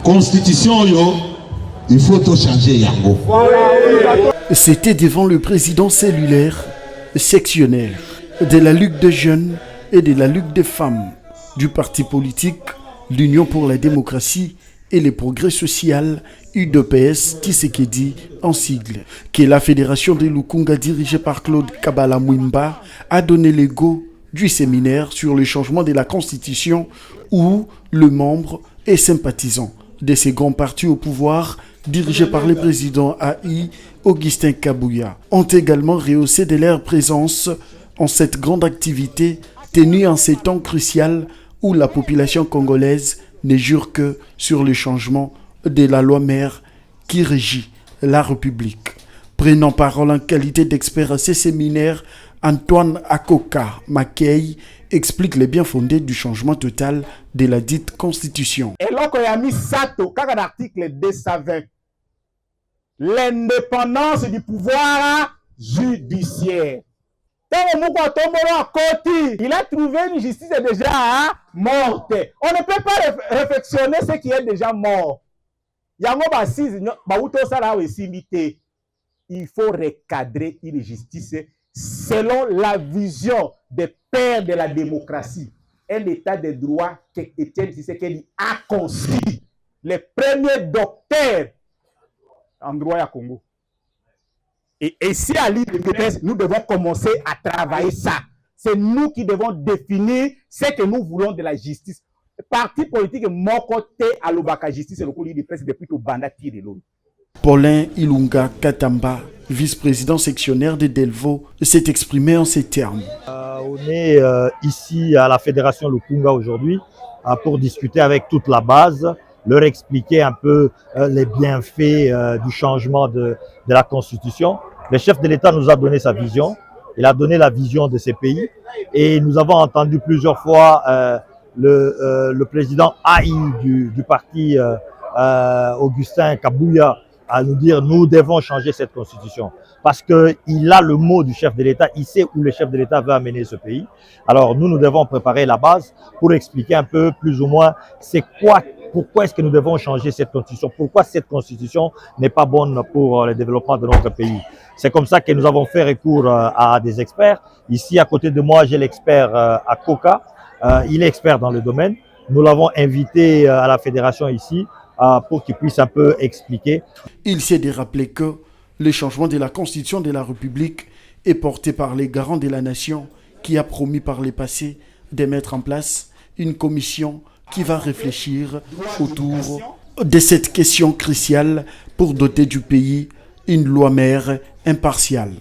Constitution, il faut tout changer, Yango. C'était devant le président cellulaire, sectionnaire de la Ligue des jeunes et de la Ligue des femmes du parti politique l'Union pour la démocratie et le progrès social, UDPS Tshisekedi en sigle, que la fédération de Lukunga dirigée par Claude Kabala Mwimba a donné le go du séminaire sur le changement de la constitution où le membre est sympathisant de ces grands partis au pouvoir dirigés par le président AI Augustin Kabouya ont également rehaussé de leur présence en cette grande activité tenue en ces temps cruciaux où la population congolaise ne jure que sur le changement de la loi mère qui régit la République. Prenant parole en qualité d'expert à ces séminaires, Antoine Akoka Makei explique les bien fondés du changement total de la dite constitution. Et là, il y a mis Sato, quand l'article 220, l'indépendance du pouvoir judiciaire. Il a trouvé une justice déjà morte. On ne peut pas réflexionner ce qui est déjà mort. Il faut recadrer une justice selon la vision des pères de la démocratie. Un état de droit qu'Étienne Tshisekedi a construit. Les premiers docteurs en droit à Congo. Et ici, à l'IDPS, nous devons commencer à travailler ça. C'est nous qui devons définir ce que nous voulons de la justice. Le parti politique, mon côté, à l'Obaka Justice, c'est le coup l'IDPS depuis tout bandati de l'eau. Paulin Ilunga Katamba, vice-président sectionnaire de Delvaux, s'est exprimé en ces termes. On est ici à la Fédération Lukunga aujourd'hui pour discuter avec toute la base, leur expliquer un peu les bienfaits du changement de la Constitution. Le chef de l'État nous a donné sa vision, il a donné la vision de ces pays et nous avons entendu plusieurs fois le président AI du parti Augustin Kabouya à nous dire nous devons changer cette constitution parce qu'il a le mot du chef de l'État, il sait où le chef de l'État veut amener ce pays. Alors nous devons préparer la base pour expliquer un peu plus ou moins c'est quoi, pourquoi est-ce que nous devons changer cette constitution, pourquoi cette constitution n'est pas bonne pour le développement de notre pays. C'est comme ça que nous avons fait recours à des experts. Ici à côté de moi j'ai l'expert Akoka, il est expert dans le domaine. Nous l'avons invité à la fédération ici pour qu'il puisse un peu expliquer. Il s'est de rappeler que le changement de la constitution de la République est porté par les garants de la nation qui a promis par le passé de mettre en place une commission qui va réfléchir autour de cette question cruciale pour doter du pays une loi mère impartiale.